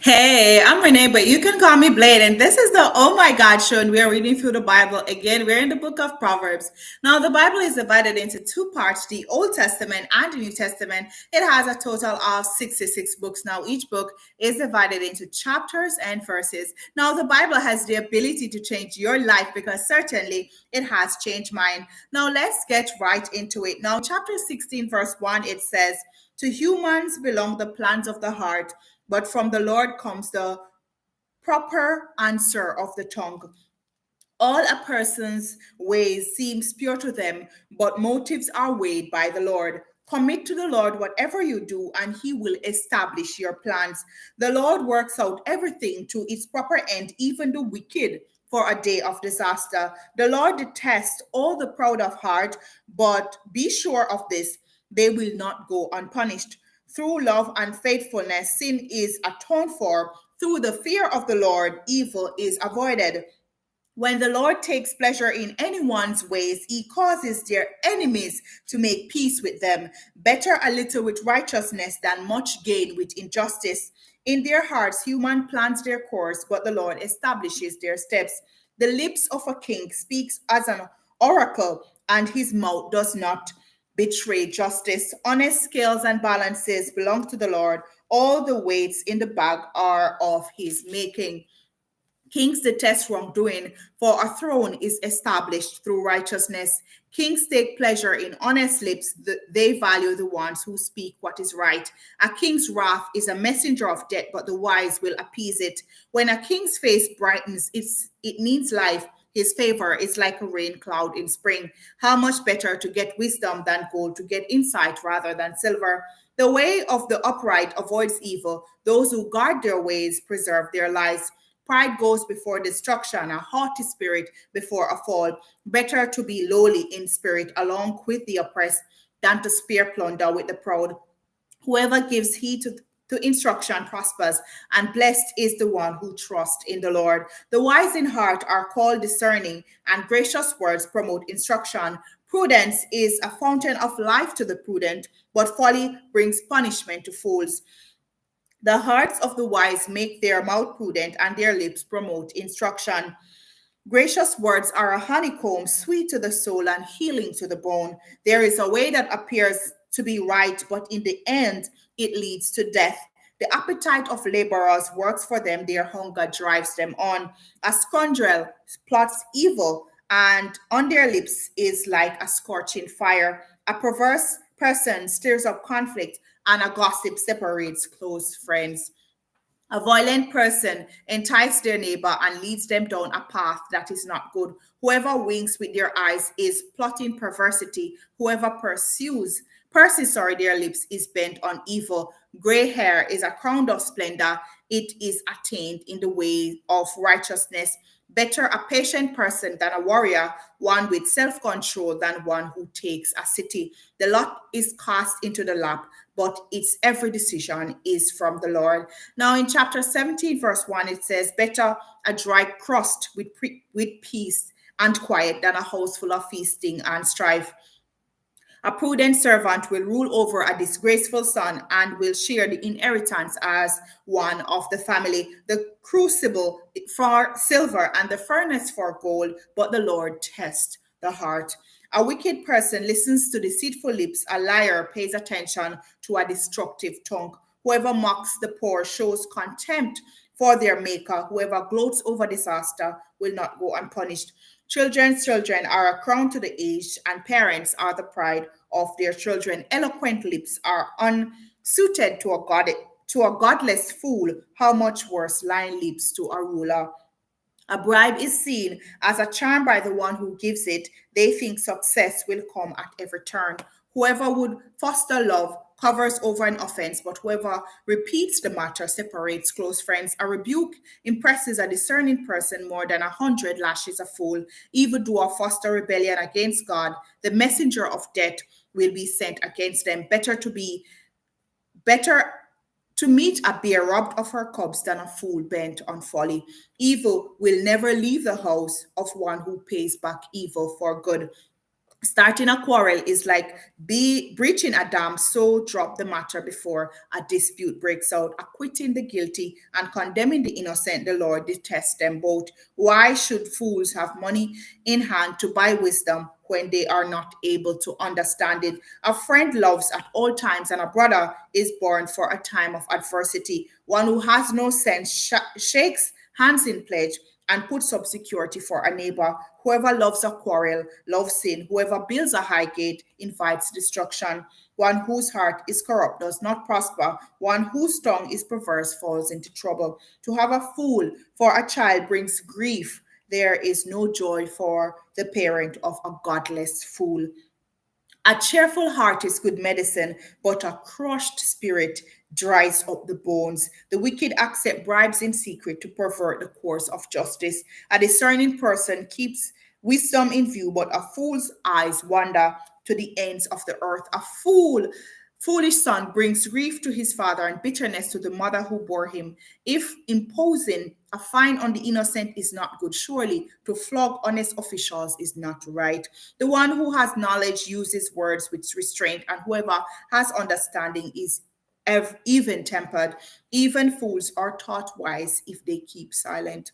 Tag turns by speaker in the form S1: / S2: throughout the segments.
S1: Hey, I'm Renee, but you can call me Blade. And this is the Oh My God show, and we are reading through the Bible. Again, we're in the book of Proverbs. Now, the Bible is divided into two parts, the Old Testament and the New Testament. It has a total of 66 books. Now, each book is divided into chapters and verses. Now, the Bible has the ability to change your life because certainly it has changed mine. Now, let's get right into it. Now, chapter 16, verse 1, it says, "To humans belong the plans of the heart, but from the Lord comes the proper answer of the tongue. All a person's ways seems pure to them, but motives are weighed by the Lord. Commit to the Lord whatever you do, and he will establish your plans. The Lord works out everything to its proper end, even the wicked for a day of disaster. The Lord detests all the proud of heart, but be sure of this, they will not go unpunished. Through love and faithfulness, sin is atoned for. Through the fear of the Lord, evil is avoided. When the Lord takes pleasure in anyone's ways, he causes their enemies to make peace with them. Better a little with righteousness than much gain with injustice. In their hearts, human plans their course, but the Lord establishes their steps. The lips of a king speaks as an oracle, and his mouth does not betray justice. Honest scales and balances belong to the Lord. All the weights in the bag are of his making. Kings detest wrongdoing, for a throne is established through righteousness. Kings take pleasure in honest lips. They value the ones who speak what is right. A king's wrath is a messenger of death, but the wise will appease it. When a king's face brightens, it means life. His favor is like a rain cloud in spring. How much better to get wisdom than gold, to get insight rather than silver. The way of the upright avoids evil. Those who guard their ways preserve their lives. Pride goes before destruction, a haughty spirit before a fall. Better to be lowly in spirit along with the oppressed than to spare plunder with the proud. Whoever gives heed to instruction prospers, and blessed is the one who trusts in the Lord. The wise in heart are called discerning, and gracious words promote instruction. Prudence is a fountain of life to the prudent, but folly brings punishment to fools. The hearts of the wise make their mouth prudent, and their lips promote instruction. Gracious words are a honeycomb, sweet to the soul and healing to the bone. There is a way that appears to be right, but in the end it leads to death. The appetite of laborers works for them, their hunger drives them on. A scoundrel plots evil, and on their lips is like a scorching fire. A perverse person stirs up conflict, and a gossip separates close friends. A violent person entices their neighbor and leads them down a path that is not good. Whoever winks with their eyes is plotting perversity. Whoever purses their lips is bent on evil. Gray hair is a crown of splendor. It is attained in the way of righteousness. Better a patient person than a warrior, one with self control than one who takes a city. The lot is cast into the lap, but its every decision is from the Lord. Now, in chapter 17, verse 1, it says, "Better a dry crust with peace and quiet than a house full of feasting and strife." A prudent servant will rule over a disgraceful son and will share the inheritance as one of the family. The crucible for silver and the furnace for gold, but the Lord tests the heart. A wicked person listens to deceitful lips. A liar pays attention to a destructive tongue. Whoever mocks the poor shows contempt for their maker. Whoever gloats over disaster will not go unpunished. Children's children are a crown to the aged, and parents are the pride of their children. Eloquent lips are unsuited to a godless fool. How much worse lying lips to a ruler. A bribe is seen as a charm by the one who gives it. They think success will come at every turn. Whoever would foster love covers over an offense, but whoever repeats the matter separates close friends. A rebuke impresses a discerning person more than 100 lashes a fool. Evildoer foster rebellion against God. The messenger of death will be sent against them. Better to meet a bear robbed of her cubs than a fool bent on folly. Evil will never leave the house of one who pays back evil for good. Starting a quarrel is like be breaching a dam, so drop the matter before a dispute breaks out. Acquitting the guilty and condemning the innocent, the Lord detests them both. Why should fools have money in hand to buy wisdom when they are not able to understand it? A friend loves at all times, and a brother is born for a time of adversity. One who has no sense shakes hands in pledge and puts up security for a neighbor. Whoever loves a quarrel loves sin. Whoever builds a high gate invites destruction. One whose heart is corrupt does not prosper. One whose tongue is perverse falls into trouble. To have a fool for a child brings grief. There is no joy for the parent of a godless fool. A cheerful heart is good medicine, but a crushed spirit dries up the bones. The wicked accept bribes in secret to pervert the course of justice. A discerning person keeps wisdom in view, but a fool's eyes wander to the ends of the earth. Foolish son brings grief to his father and bitterness to the mother who bore him. If imposing a fine on the innocent is not good, surely to flog honest officials is not right. The one who has knowledge uses words with restraint, and whoever has understanding is even tempered. Even fools are taught wise if they keep silent,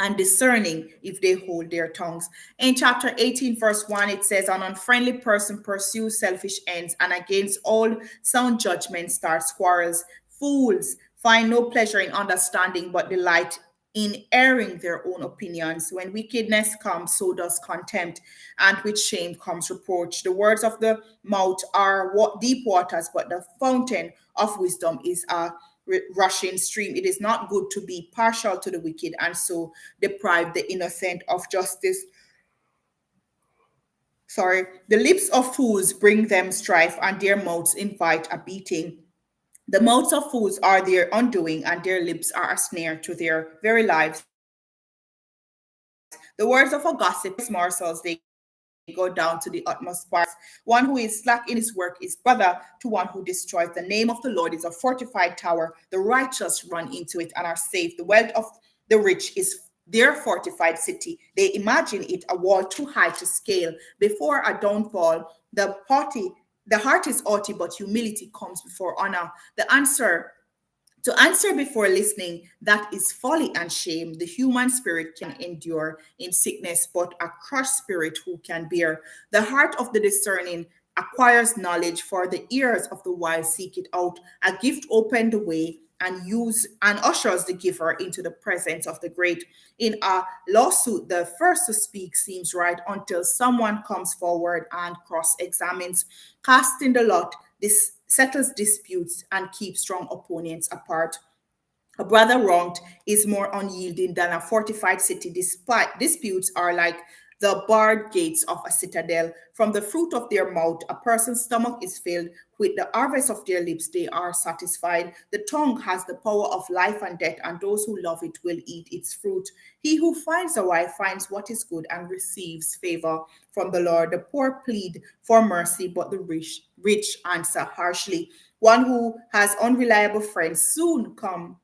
S1: and discerning if they hold their tongues. In chapter 18, verse 1, it says, an unfriendly person pursues selfish ends, and against all sound judgment starts quarrels. Fools find no pleasure in understanding, but delight in airing their own opinions. When wickedness comes, so does contempt, and with shame comes reproach. The words of the mouth are deep waters, but the fountain of wisdom is a rushing stream. It is not good to be partial to the wicked and so deprive the innocent of justice. Sorry. The lips of fools bring them strife, and their mouths invite a beating. The mouths of fools are their undoing, and their lips are a snare to their very lives. The words of a gossip morsels, they go down to the utmost parts. One who is slack in his work is brother to one who destroys. The name of the Lord is a fortified tower. The righteous run into it and are safe. The wealth of the rich is their fortified city. They imagine it a wall too high to scale. Before a downfall, the heart is haughty, but humility comes before honor. To answer before listening, that is folly and shame. The human spirit can endure in sickness, but a crushed spirit who can bear? The heart of the discerning acquires knowledge, for the ears of the wise seek it out. A gift opened the way and ushers the giver into the presence of the great. In a lawsuit, the first to speak seems right until someone comes forward and cross-examines. Casting the lot, this settles disputes and keeps strong opponents apart. A brother wronged is more unyielding than a fortified city. Despite disputes are like the barred gates of a citadel. From the fruit of their mouth, a person's stomach is filled. With the harvest of their lips, they are satisfied. The tongue has the power of life and death, and those who love it will eat its fruit. He who finds a wife finds what is good and receives favor from the Lord. The poor plead for mercy, but the rich answer harshly. One who has unreliable friends soon come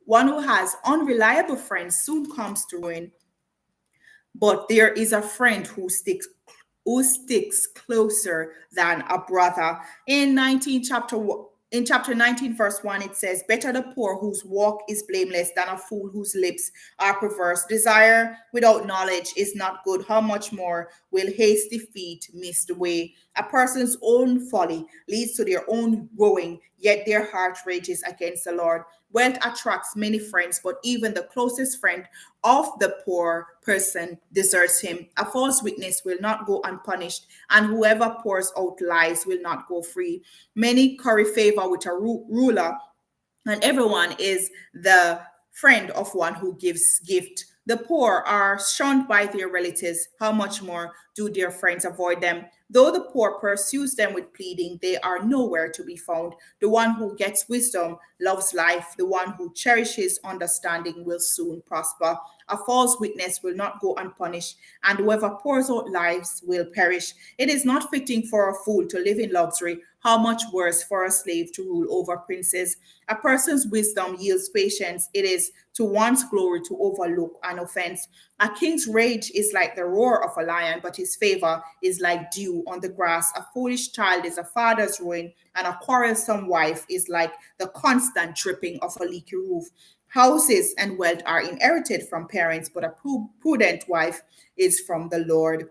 S1: One who has unreliable friends soon comes to ruin, but there is a friend who sticks closer than a brother. In chapter 19 verse 1, it says, better the poor whose walk is blameless than a fool whose lips are perverse. Desire without knowledge is not good. How much more will hasty feet miss the way? A person's own folly leads to their own ruin, yet their heart rages against the Lord. Wealth attracts many friends, but even the closest friend of the poor person deserts him. A false witness will not go unpunished, and whoever pours out lies will not go free. Many curry favor with a ruler, and everyone is the friend of one who gives gift. The poor are shunned by their relatives. How much more do their friends avoid them? Though the poor pursues them with pleading, they are nowhere to be found. The one who gets wisdom loves life. The one who cherishes understanding will soon prosper. A false witness will not go unpunished, and whoever pours out lies will perish. It is not fitting for a fool to live in luxury, How much worse for a slave to rule over princes? A person's wisdom yields patience. It is to one's glory to overlook an offense. A king's rage is like the roar of a lion, but his favor is like dew on the grass. A foolish child is a father's ruin, and a quarrelsome wife is like the constant dripping of a leaky roof. Houses and wealth are inherited from parents, but a prudent wife is from the Lord.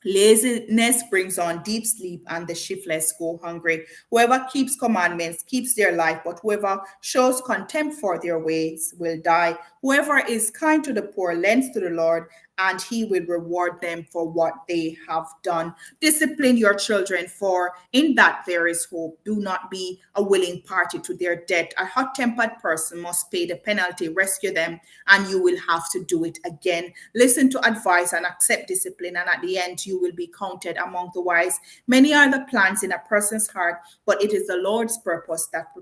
S1: Laziness brings on deep sleep, and the shiftless go hungry. Whoever keeps commandments keeps their life, but whoever shows contempt for their ways will die. Whoever is kind to the poor lends to the Lord, and he will reward them for what they have done. Discipline your children, for in that there is hope. Do not be a willing party to their debt. A hot tempered person must pay the penalty. Rescue them, and you will have to do it again. Listen to advice and accept discipline, and at the end, you will be counted among the wise. Many are the plans in a person's heart, but it is the Lord's purpose that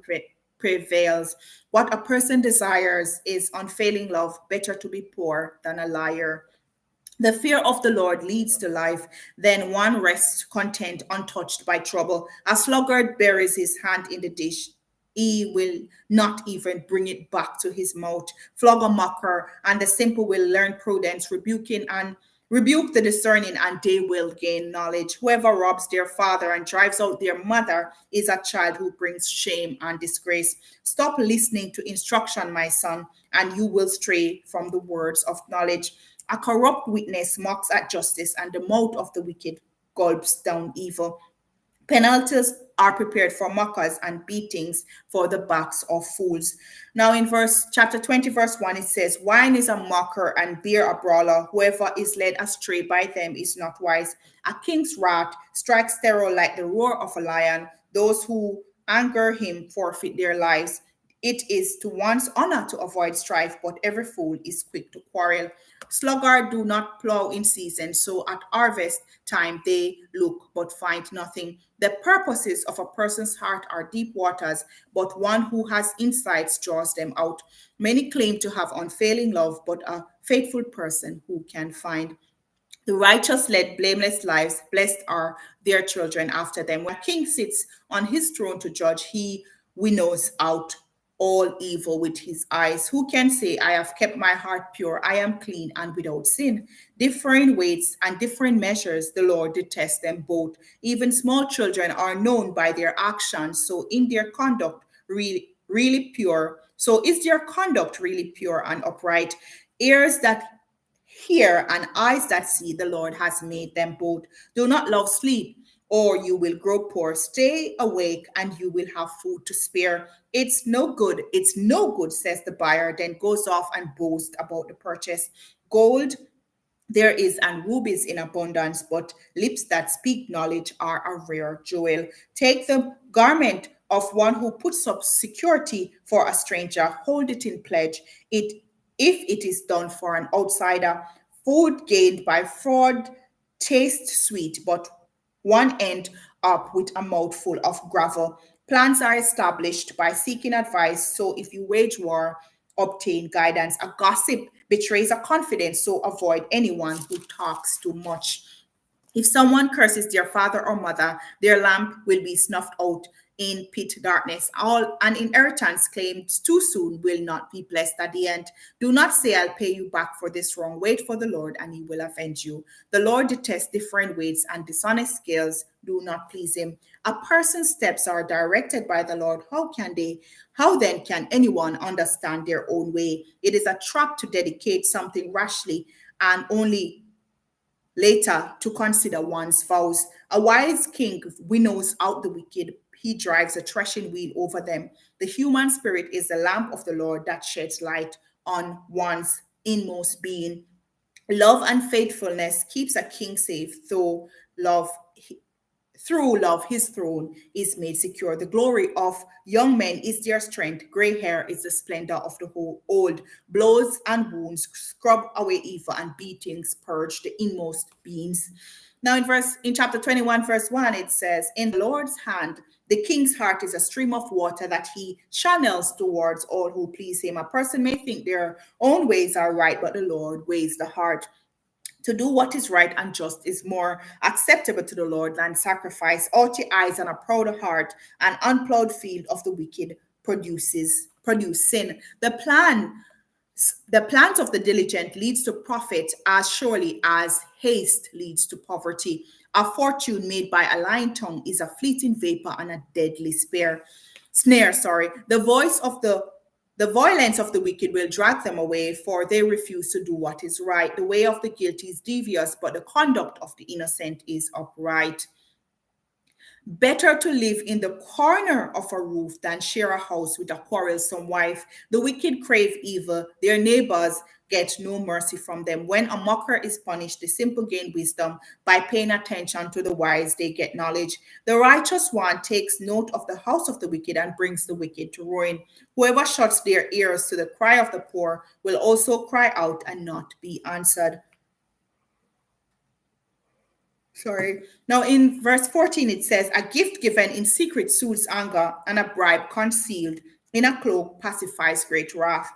S1: prevails. What a person desires is unfailing love. Better to be poor than a liar. The fear of the Lord leads to life. Then one rests content, untouched by trouble. A sluggard buries his hand in the dish. He will not even bring it back to his mouth. Flog a mocker, and the simple will learn prudence, rebuke the discerning, and they will gain knowledge. Whoever robs their father and drives out their mother is a child who brings shame and disgrace. Stop listening to instruction, my son, and you will stray from the words of knowledge. A corrupt witness mocks at justice, and the mouth of the wicked gulps down evil. Penalties are prepared for mockers, and beatings for the backs of fools. Now in verse chapter 20, verse 1, it says, wine is a mocker and beer a brawler. Whoever is led astray by them is not wise. A king's wrath strikes terror like the roar of a lion. Those who anger him forfeit their lives. It is to one's honor to avoid strife, but every fool is quick to quarrel. Sluggard do not plow in season, so at harvest time they look but find nothing. The purposes of a person's heart are deep waters, but one who has insights draws them out. Many claim to have unfailing love, but a faithful person who can find. The righteous led blameless lives, blessed are their children after them. When a king sits on his throne to judge, he winnows out all evil with his eyes. Who can say, I have kept my heart pure, I am clean and without sin? Differing weights and different measures, the Lord detests them both. Even small children are known by their actions, so in their conduct really pure. So is their conduct really pure and upright? Ears that hear and eyes that see, the Lord has made them both. Do not love sleep, or you will grow poor. Stay awake, and you will have food to spare. It's no good, says the buyer, then goes off and boasts about the purchase. Gold there is and rubies in abundance, but lips that speak knowledge are a rare jewel. Take the garment of one who puts up security for a stranger, hold it in pledge. It if it is done for an outsider. Food gained by fraud tastes sweet, but one end up with a mouthful of gravel. Plans are established by seeking advice, so if you wage war, obtain guidance. A gossip betrays a confidence, so avoid anyone who talks too much. If someone curses their father or mother, their lamp will be snuffed out in pit darkness. All an inheritance claimed too soon will not be blessed at the end. Do not say, I'll pay you back for this wrong. Wait for the Lord, and he will avenge you. The Lord detests different ways, and dishonest scales do not please him. A person's steps are directed by the Lord. How then can anyone understand their own way? It is a trap to dedicate something rashly, and only later to consider one's vows. A wise king winnows out the wicked. He drives a threshing wheel over them. The human spirit is the lamp of the Lord that sheds light on one's inmost being. Love and faithfulness keeps a king safe, love through love, his throne is made secure. The glory of young men is their strength. Gray hair is the splendor of the whole old. Blows and wounds scrub away evil, and beatings purge the inmost beings. Now in chapter 21, verse 1, it says, in the Lord's hand, the king's heart is a stream of water that he channels towards all who please him. A person may think their own ways are right, but the Lord weighs the heart. To do what is right and just is more acceptable to the Lord than sacrifice. Haughty eyes and a proud heart, an unplowed field of the wicked produce sin. The plans of the diligent leads to profit as surely as haste leads to poverty. A fortune made by a lying tongue is a fleeting vapor and a deadly snare. Sorry. The violence of the wicked will drag them away, for they refuse to do what is right. The way of the guilty is devious, but the conduct of the innocent is upright. Better to live in the corner of a roof than share a house with a quarrelsome wife. The wicked crave evil, their neighbors get no mercy from them. When a mocker is punished, the simple gain wisdom. By paying attention to the wise, they get knowledge. The righteous one takes note of the house of the wicked and brings the wicked to ruin. Whoever shuts their ears to the cry of the poor will also cry out and not be answered. Sorry. Now, in verse 14, it says, a gift given in secret soothes anger, and a bribe concealed in a cloak pacifies great wrath.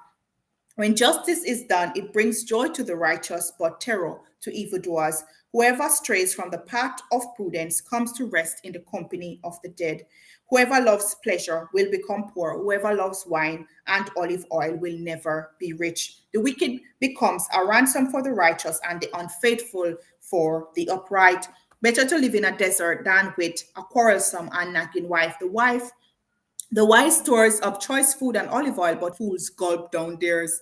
S1: When justice is done, it brings joy to the righteous, but terror to evildoers. Whoever strays from the path of prudence comes to rest in the company of the dead. Whoever loves pleasure will become poor. Whoever loves wine and olive oil will never be rich. The wicked becomes a ransom for the righteous, and the unfaithful for the upright. Better to live in a desert than with a quarrelsome and nagging wife. The wise stores up choice food and olive oil, but fools gulp down theirs.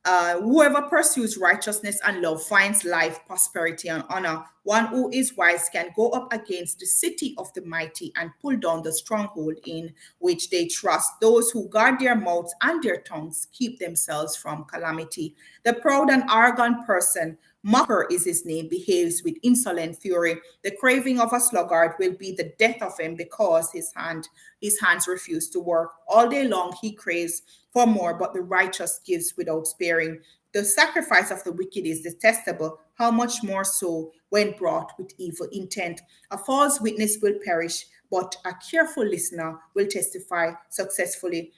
S1: Whoever pursues righteousness and love finds life, prosperity, and honor. One who is wise can go up against the city of the mighty and pull down the stronghold in which they trust. Those who guard their mouths and their tongues keep themselves from calamity. The proud and arrogant person, mocker is his name, behaves with insolent fury. The craving of a sluggard will be the death of him, because his hands refuse to work. All day long he craves for more, but the righteous gives without sparing. The sacrifice of the wicked is detestable, how much more so when brought with evil intent. A false witness will perish, but a careful listener will testify successfully.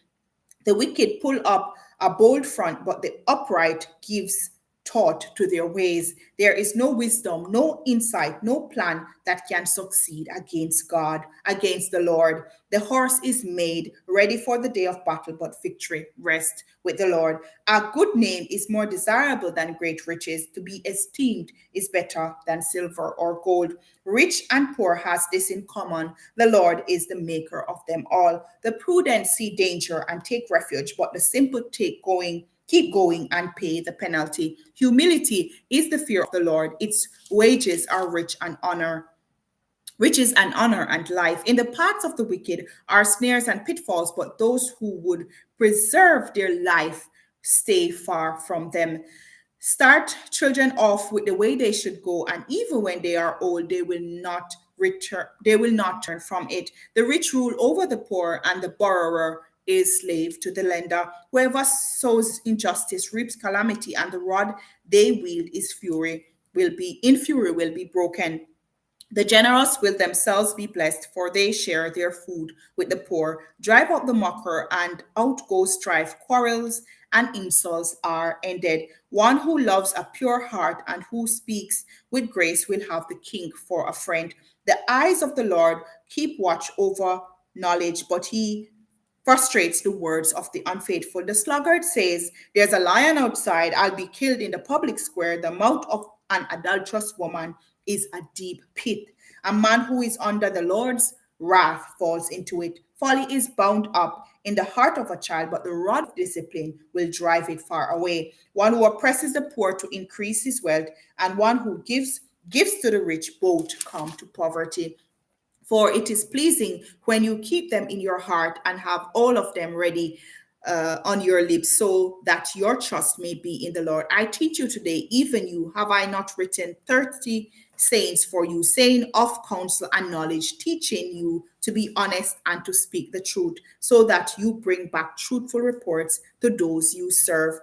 S1: The wicked pull up a bold front, but the upright gives thought to their ways. There is no wisdom, no insight, no plan that can succeed against God, against the Lord. The horse is made ready for the day of battle, but victory rests with the Lord. A good name is more desirable than great riches. To be esteemed is better than silver or gold. Rich and poor has this in common: the Lord is the maker of them all. The prudent see danger and take refuge, but the simple keep going and pay the penalty. Humility is the fear of the Lord. Its wages are riches and honor and life. In the paths of the wicked are snares and pitfalls, but those who would preserve their life stay far from them. Start children off with the way they should go, and even when they are old, they will not turn from it. The rich rule over the poor, and the borrower is slave to the lender. Whoever sows injustice reaps calamity, and the rod they wield is fury will be broken. The generous will themselves be blessed, for they share their food with the poor. Drive out the mocker, and out goes strife. Quarrels and insults are ended. One who loves a pure heart and who speaks with grace will have the king for a friend. The eyes of the Lord keep watch over knowledge, but he frustrates the words of the unfaithful. The sluggard says, there's a lion outside, I'll be killed in the public square. The mouth of an adulterous woman is a deep pit. A man who is under the Lord's wrath falls into it. Folly is bound up in the heart of a child, but the rod of discipline will drive it far away. One who oppresses the poor to increase his wealth, and one who gives to the rich, both come to poverty. For it is pleasing when you keep them in your heart and have all of them ready on your lips, so that your trust may be in the Lord. I teach you today, even you, have I not written 30 sayings for you, saying of counsel and knowledge, teaching you to be honest and to speak the truth, so that you bring back truthful reports to those you serve.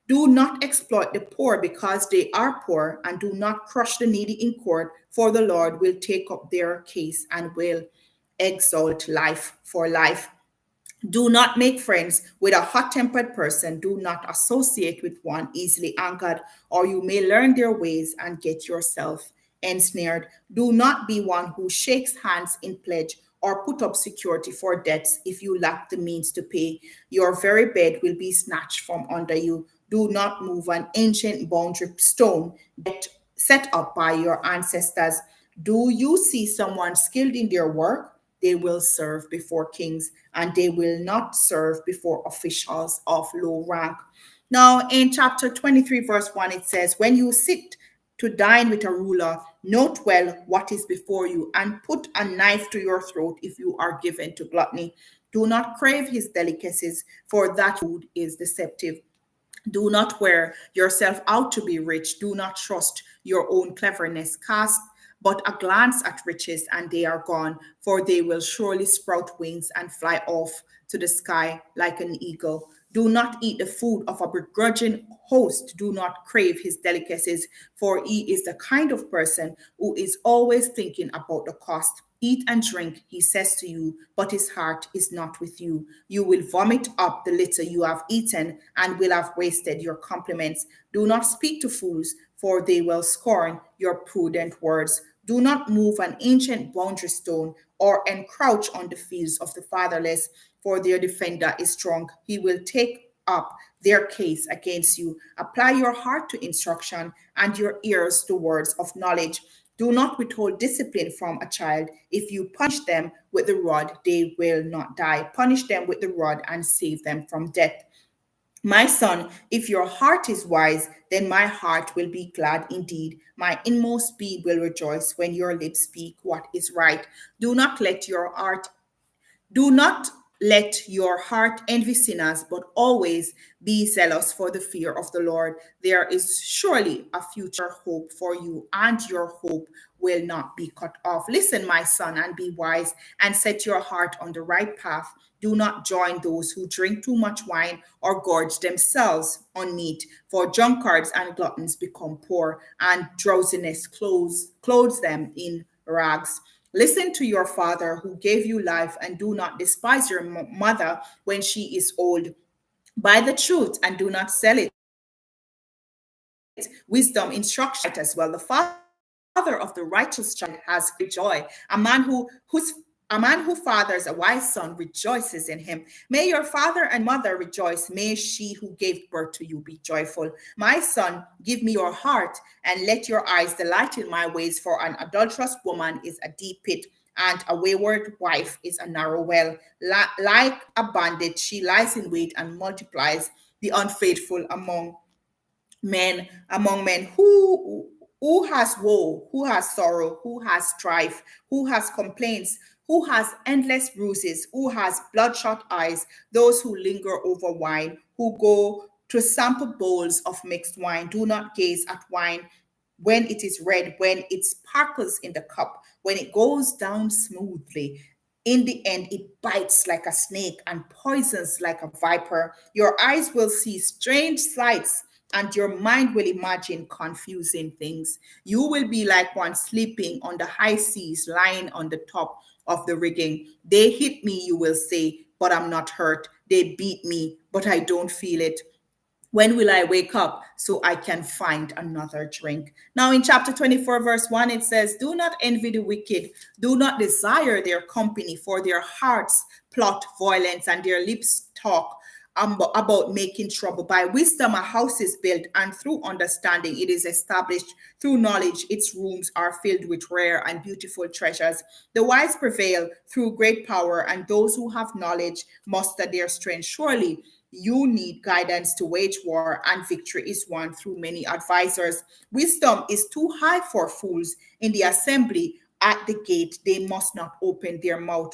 S1: Do not exploit the poor because they are poor, and do not crush the needy in court, for the Lord will take up their case and will exalt life for life. Do not make friends with a hot tempered person. Do not associate with one easily angered, or you may learn their ways and get yourself ensnared. Do not be one who shakes hands in pledge or put up security for debts if you lack the means to pay. Your very bed will be snatched from under you. Do not move an ancient boundary stone that set up by your ancestors. Do you see someone skilled in their work? They will serve before kings, and they will not serve before officials of low rank. Now, in chapter 23, verse 1, it says, when you sit to dine with a ruler, note well what is before you, and put a knife to your throat if you are given to gluttony. Do not crave his delicacies, for that food is deceptive. Do not wear yourself out to be rich. Do not trust your own cleverness. Cast but a glance at riches, and they are gone, for they will surely sprout wings and fly off to the sky like an eagle. Do not eat the food of a begrudging host. Do not crave his delicacies, for he is the kind of person who is always thinking about the cost. Eat and drink, he says to you, but his heart is not with you. You will vomit up the little you have eaten and will have wasted your compliments. Do not speak to fools, for they will scorn your prudent words. Do not move an ancient boundary stone or encroach on the fields of the fatherless, for their defender is strong. He will take up their case against you. Apply your heart to instruction and your ears to words of knowledge. Do not withhold discipline from a child. If you punish them with the rod, they will not die. Punish them with the rod and save them from death. My son, if your heart is wise, then my heart will be glad indeed. My inmost being will rejoice when your lips speak what is right. Do not let your heart do not let your heart envy sinners, but always be zealous for the fear of the Lord. There is surely a future hope for you, and your hope will not be cut off. Listen, my son, and be wise, and set your heart on the right path. Do not join those who drink too much wine or gorge themselves on meat, for drunkards and gluttons become poor, and drowsiness clothes them in rags. Listen to your father who gave you life, and do not despise your mother when she is old. Buy the truth and do not sell it. Wisdom, instruction as well. The father of the righteous child has great joy. A man who fathers a wise son rejoices in him. May your father and mother rejoice. May she who gave birth to you be joyful. My son, give me your heart and let your eyes delight in my ways, for an adulterous woman is a deep pit, and a wayward wife is a narrow well. Like a bandit, she lies in wait and multiplies the unfaithful among men who has woe, who has sorrow, who has strife, who has complaints, who has endless bruises, who has bloodshot eyes, those who linger over wine, who go to sample bowls of mixed wine. Do not gaze at wine when it is red, when it sparkles in the cup, when it goes down smoothly. In the end, it bites like a snake and poisons like a viper. Your eyes will see strange sights, and your mind will imagine confusing things. You will be like one sleeping on the high seas, lying on the top of the rigging. They hit me, you will say, but I'm not hurt. They beat me, but I don't feel it. When will I wake up so I can find another drink? Now, in chapter 24, verse 1, it says, do not envy the wicked, do not desire their company, for their hearts plot violence and their lips talk about making trouble. By wisdom, a house is built, and through understanding, it is established. Through knowledge, its rooms are filled with rare and beautiful treasures. The wise prevail through great power, and those who have knowledge muster their strength. Surely, you need guidance to wage war, and victory is won through many advisors. Wisdom is too high for fools. In the assembly at the gate, they must not open their mouth.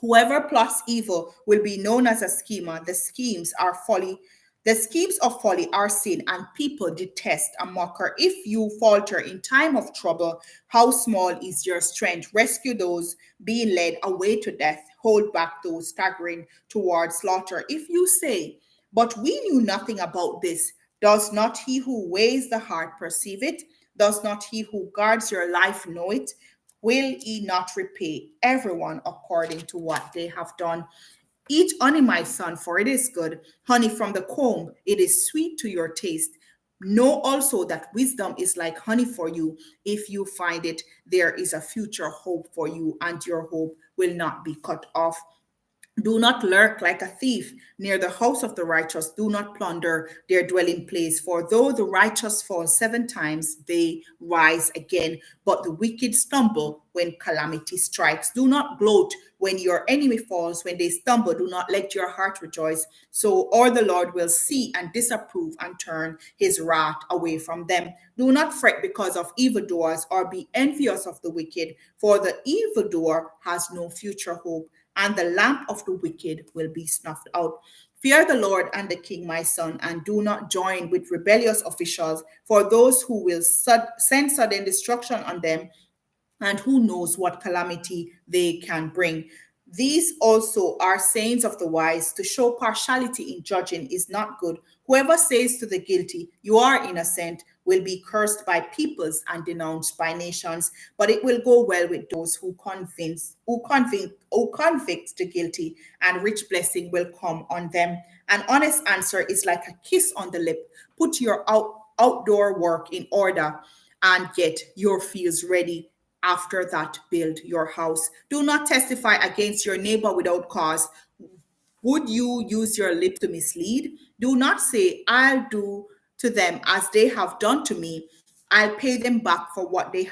S1: Whoever plots evil will be known as a schemer. The schemes are folly. The schemes of folly are sin, and people detest a mocker. If you falter in time of trouble, how small is your strength? Rescue those being led away to death. Hold back those staggering towards slaughter. If you say, but we knew nothing about this, does not he who weighs the heart perceive it? Does not he who guards your life know it? Will he not repay everyone according to what they have done? Eat honey, my son, for it is good. Honey from the comb, it is sweet to your taste. Know also that wisdom is like honey for you. If you find it, there is a future hope for you, and your hope will not be cut off. Do not lurk like a thief near the house of the righteous. Do not plunder their dwelling place. For though the righteous fall 7 times, they rise again. But the wicked stumble when calamity strikes. Do not gloat when your enemy falls, when they stumble. Do not let your heart rejoice. So, or the Lord will see and disapprove and turn his wrath away from them. Do not fret because of evildoers or be envious of the wicked, for the evildoer has no future hope, and the lamp of the wicked will be snuffed out. Fear the Lord and the king, my son, and do not join with rebellious officials, for those who will send sudden destruction on them, and who knows what calamity they can bring. These also are sayings of the wise. To show partiality in judging is not good. Whoever says to the guilty, you are innocent, will be cursed by peoples and denounced by nations. But it will go well with those who convict the guilty, and rich blessing will come on them. An honest answer is like a kiss on the lip. Put your outdoor work in order and get your fields ready. After that, build your house. Do not testify against your neighbor without cause. Would you use your lips to mislead? Do not say, I'll do to them as they have done to me. I'll pay them back for what they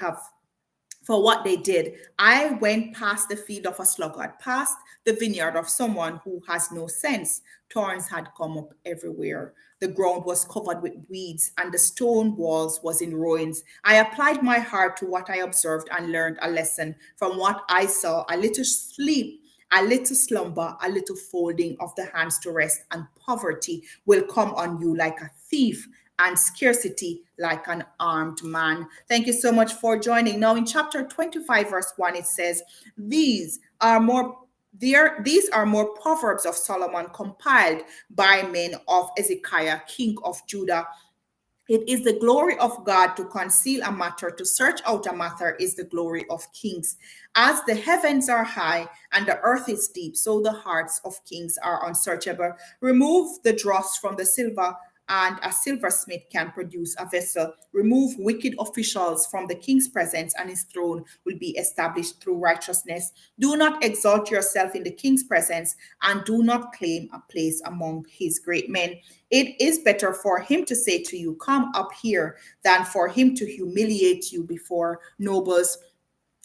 S1: did. I went past the field of a sluggard, past the vineyard of someone who has no sense. Thorns had come up everywhere. The ground was covered with weeds, and the stone walls was in ruins. I applied my heart to what I observed and learned a lesson from what I saw. A little sleep, a little slumber, a little folding of the hands to rest, and poverty will come on you like a thief, and scarcity like an armed man. Thank you so much for joining. Now, in chapter 25, verse 1, it says, These are more these are more proverbs of Solomon compiled by men of Ezekiah, king of Judah. It is the glory of God to conceal a matter, to search out a matter is the glory of kings. As the heavens are high and the earth is deep, so the hearts of kings are unsearchable. Remove the dross from the silver, and a silversmith can produce a vessel. Remove wicked officials from the king's presence, and his throne will be established through righteousness. Do not exalt yourself in the king's presence, and do not claim a place among his great men. It is better for him to say to you, Come up here, than for him to humiliate you before nobles.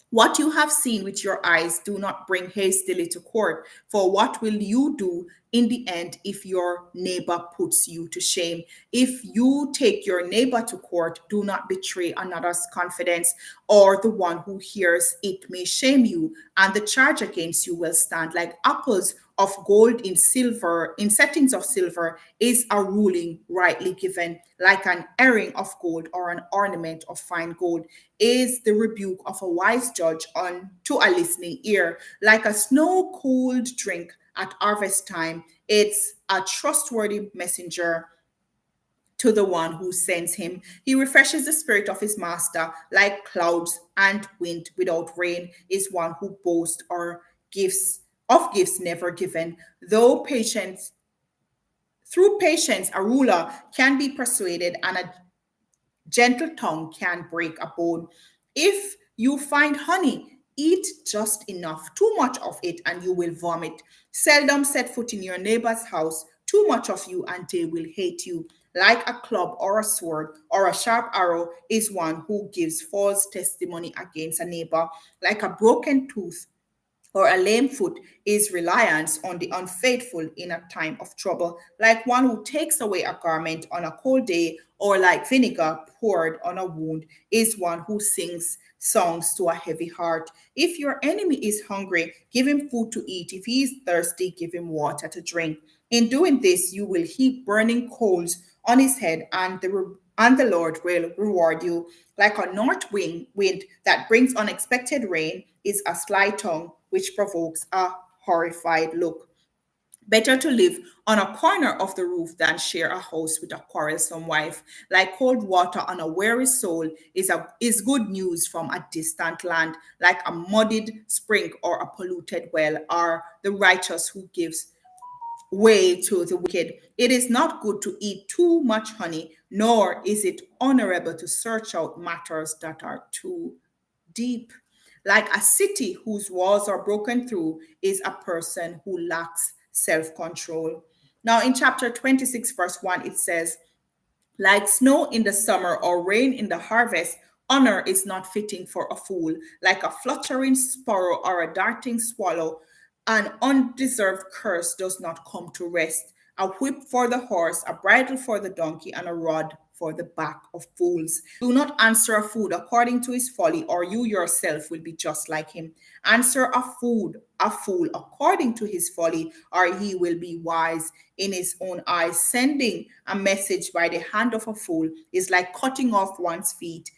S1: What you have seen with your eyes, do not bring hastily to court. For what will you do in the end if your neighbor puts you to shame? If you take your neighbor to court, do not betray another's confidence, or the one who hears it may shame you, and the charge against you will stand. Like apples of gold in silver, in settings of silver, is a ruling rightly given. Like an earring of gold or an ornament of fine gold is the rebuke of a wise judge on to a listening ear. Like a snow cooled drink at harvest time, it's a trustworthy messenger to the one who sends him. He refreshes the spirit of his master. Like clouds and wind without rain is one who boasts or gives of gifts never given. Though patience Through patience a ruler can be persuaded, and a gentle tongue can break a bone. If you find honey, eat just enough. Too much of it, and you will vomit. Seldom set foot in your neighbor's house. Too much of you, and they will hate you. Like a club or a sword or a sharp arrow is one who gives false testimony against a neighbor. Like a broken tooth or a lame foot is reliance on the unfaithful in a time of trouble. Like one who takes away a garment on a cold day, or like vinegar poured on a wound, is one who sings songs to a heavy heart. If your enemy is hungry, give him food to eat. If he is thirsty, give him water to drink. In doing this, you will heap burning coals on his head, and the Lord will reward you. Like a wind that brings unexpected rain is a sly tongue which provokes a horrified look. Better to live on a corner of the roof than share a house with a quarrelsome wife. Like cold water on a weary soul is good news from a distant land. Like a muddied spring or a polluted well are the righteous who gives way to the wicked. It is not good to eat too much honey, nor is it honorable to search out matters that are too deep. Like a city whose walls are broken through is a person who lacks self control. Now, in chapter 26, verse 1, it says, like snow in the summer or rain in the harvest, honor is not fitting for a fool. Like a fluttering sparrow or a darting swallow, an undeserved curse does not come to rest. A whip for the horse, a bridle for the donkey, and a rod for the back of fools. Do not answer a fool according to his folly, or you yourself will be just like him. Answer a fool according to his folly, or he will be wise in his own eyes. Sending a message by the hand of a fool is like cutting off one's feet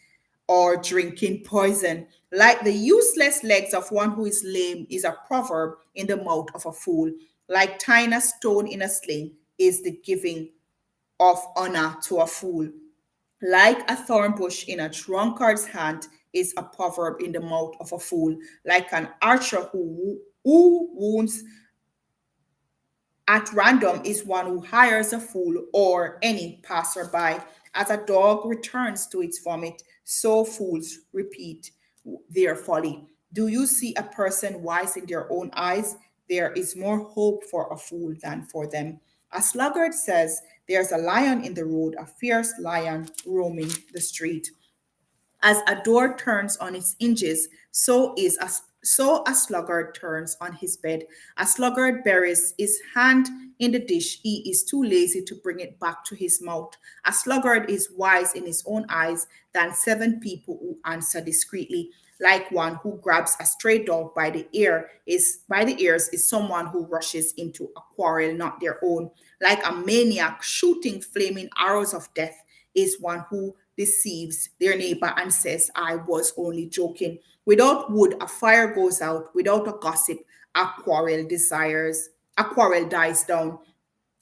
S1: or drinking poison. Like the useless legs of one who is lame is a proverb in the mouth of a fool. Like tying a stone in a sling is the giving of honor to a fool. Like a thorn bush in a drunkard's hand is a proverb in the mouth of a fool. Like an archer who wounds at random is one who hires a fool or any passerby. As a dog returns to its vomit, so fools repeat their folly. Do you see a person wise in their own eyes? There is more hope for a fool than for them. A sluggard says, there's a lion in the road, a fierce lion roaming the street. As a door turns on its hinges, so a sluggard turns on his bed. A sluggard buries his hand in the dish. He is too lazy to bring it back to his mouth. A sluggard is wise in his own eyes than seven people who answer discreetly. Like one who grabs a stray dog by the ears is someone who rushes into a quarrel not their own. Like a maniac shooting flaming arrows of death is one who deceives their neighbor and says, I was only joking. Without wood, a fire goes out. Without a gossip, a quarrel dies down.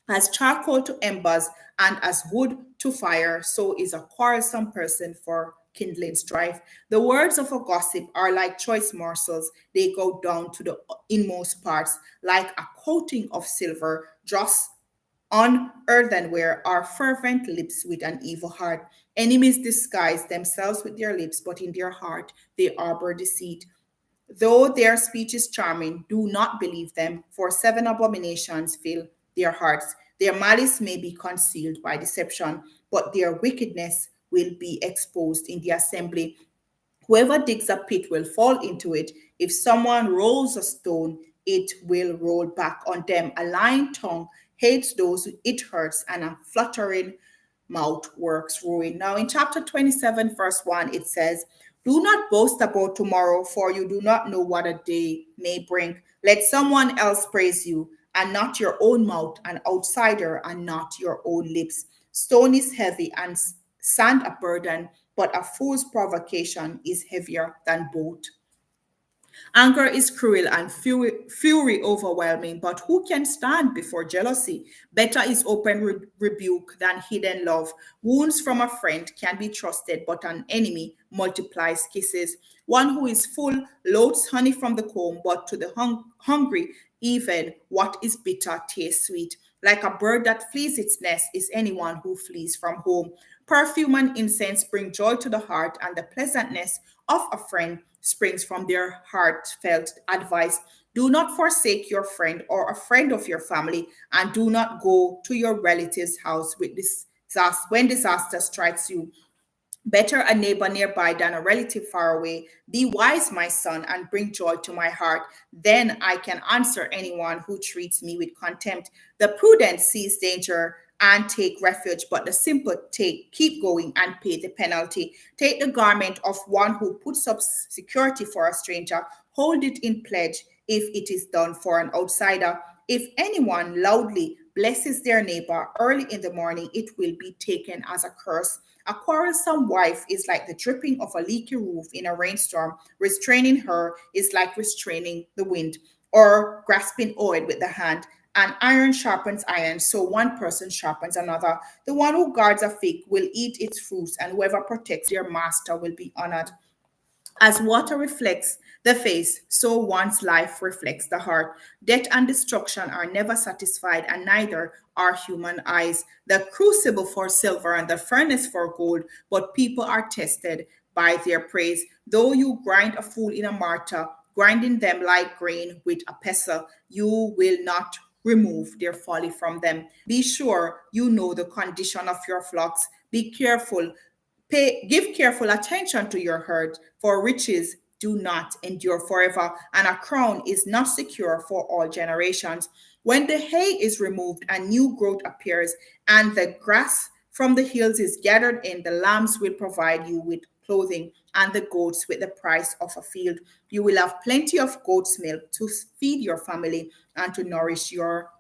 S1: As charcoal to embers and as wood to fire, so is a quarrelsome person for kindling strife. The words of a gossip are like choice morsels, they go down to the inmost parts, like a coating of silver, just on earthenware are fervent lips with an evil heart. Enemies disguise themselves with their lips, but in their heart they harbor deceit. Though their speech is charming, do not believe them, for seven abominations fill their hearts. Their malice may be concealed by deception, but their wickedness will be exposed in the assembly. Whoever digs a pit will fall into it. If someone rolls a stone, it will roll back on them. A lying tongue hates those it hurts, and a fluttering mouth works ruin. Now, in chapter 27, verse 1, it says, do not boast about tomorrow, for you do not know what a day may bring. Let someone else praise you, and not your own mouth, an outsider, and not your own lips. Stone is heavy, and sand a burden, but a fool's provocation is heavier than both. Anger is cruel and fury overwhelming, but who can stand before jealousy? Better is open rebuke than hidden love. Wounds from a friend can be trusted, but an enemy multiplies kisses. One who is full loads honey from the comb, but to the hungry, even what is bitter tastes sweet. Like a bird that flees its nest is anyone who flees from home. Perfume and incense bring joy to the heart, and the pleasantness of a friend springs from their heartfelt advice. Do not forsake your friend or a friend of your family, and do not go to your relative's house with disaster when disaster strikes you. Better a neighbor nearby than a relative far away. Be wise, my son, and bring joy to my heart. Then I can answer anyone who treats me with contempt. The prudent sees danger and take refuge, but the simple keep going and pay the penalty. Take the garment of one who puts up security for a stranger. Hold it in pledge if it is done for an outsider. If anyone loudly blesses their neighbor early in the morning, it will be taken as a curse. A quarrelsome wife is like the dripping of a leaky roof in a rainstorm. Restraining her is like restraining the wind or grasping oil with the hand. And iron sharpens iron, so one person sharpens another. The one who guards a fig will eat its fruits, and whoever protects their master will be honored. As water reflects the face, so one's life reflects the heart. Death and destruction are never satisfied, and neither are human eyes. The crucible for silver and the furnace for gold, but people are tested by their praise. Though you grind a fool in a mortar, grinding them like grain with a pestle, you will not remove their folly from them. Be sure you know the condition of your flocks. Be careful. Give careful attention to your herd, for riches do not endure forever, and a crown is not secure for all generations. When the hay is removed and new growth appears, and the grass from the hills is gathered in, the lambs will provide you with clothing, and the goats with the price of a field. You will have plenty of goat's milk to feed your family and to nourish your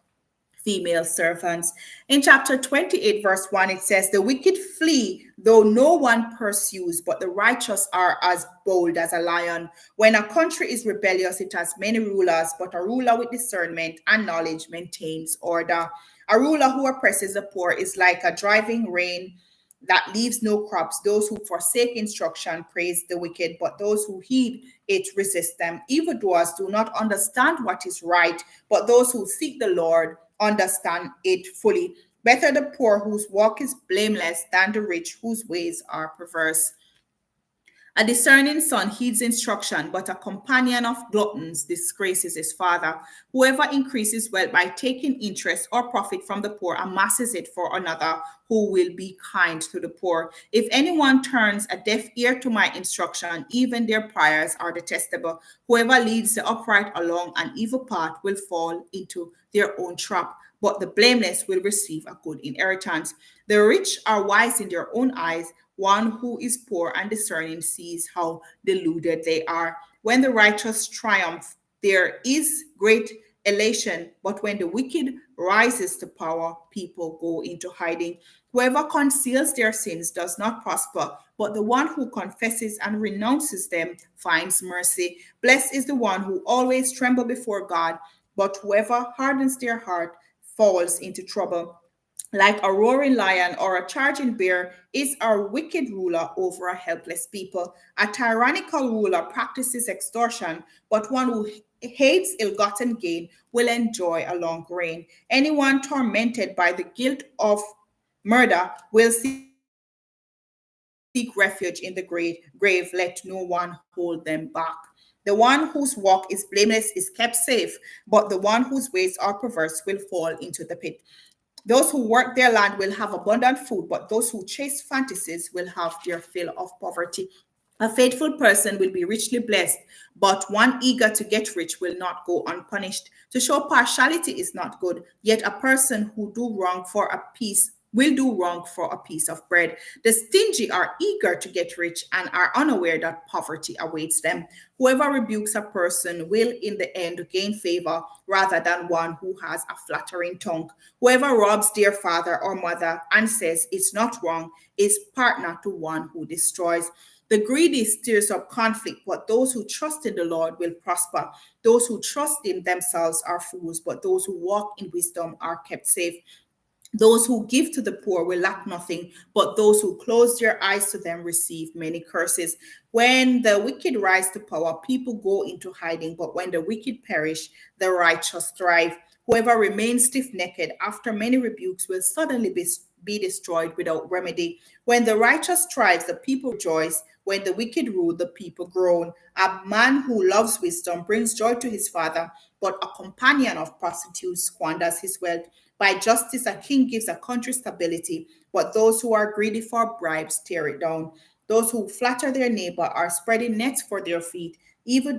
S1: female servants. In chapter 28, verse 1, it says, "The wicked flee, though no one pursues, but the righteous are as bold as a lion. When a country is rebellious, it has many rulers, but a ruler with discernment and knowledge maintains order. A ruler who oppresses the poor is like a driving rain that leaves no crops. Those who forsake instruction praise the wicked, but those who heed it resist them. Evildoers do not understand what is right, but those who seek the Lord understand it fully. Better the poor whose walk is blameless than the rich whose ways are perverse. A discerning son heeds instruction, but a companion of gluttons disgraces his father. Whoever increases wealth by taking interest or profit from the poor amasses it for another who will be kind to the poor. If anyone turns a deaf ear to my instruction, even their prayers are detestable. Whoever leads the upright along an evil path will fall into their own trap, but the blameless will receive a good inheritance. The rich are wise in their own eyes. One who is poor and discerning sees how deluded they are. When the righteous triumph, there is great elation, but when the wicked rises to power, people go into hiding. Whoever conceals their sins does not prosper, but the one who confesses and renounces them finds mercy. Blessed is the one who always trembles before God, but whoever hardens their heart falls into trouble. Like a roaring lion or a charging bear is our wicked ruler over a helpless people. A tyrannical ruler practices extortion, but one who hates ill-gotten gain will enjoy a long reign. Anyone tormented by the guilt of murder will seek refuge in the grave. Let no one hold them back. The one whose walk is blameless is kept safe, but the one whose ways are perverse will fall into the pit. Those who work their land will have abundant food, but those who chase fantasies will have their fill of poverty. A faithful person will be richly blessed, but one eager to get rich will not go unpunished. To show partiality is not good, yet a person who do wrong for a piece will do wrong for a piece of bread. The stingy are eager to get rich and are unaware that poverty awaits them. Whoever rebukes a person will in the end gain favor rather than one who has a flattering tongue. Whoever robs their father or mother and says it's not wrong is partner to one who destroys. The greedy stirs up conflict, but those who trust in the Lord will prosper. Those who trust in themselves are fools, but those who walk in wisdom are kept safe. Those who give to the poor will lack nothing, but those who close their eyes to them receive many curses. When the wicked rise to power, people go into hiding, but when the wicked perish, the righteous thrive. Whoever remains stiff necked after many rebukes will suddenly be destroyed without remedy. When the righteous thrives, the people rejoice. When the wicked rule, the people groan. A man who loves wisdom brings joy to his father, but a companion of prostitutes squanders his wealth. By justice, a king gives a country stability, but those who are greedy for bribes tear it down. Those who flatter their neighbor are spreading nets for their feet. Even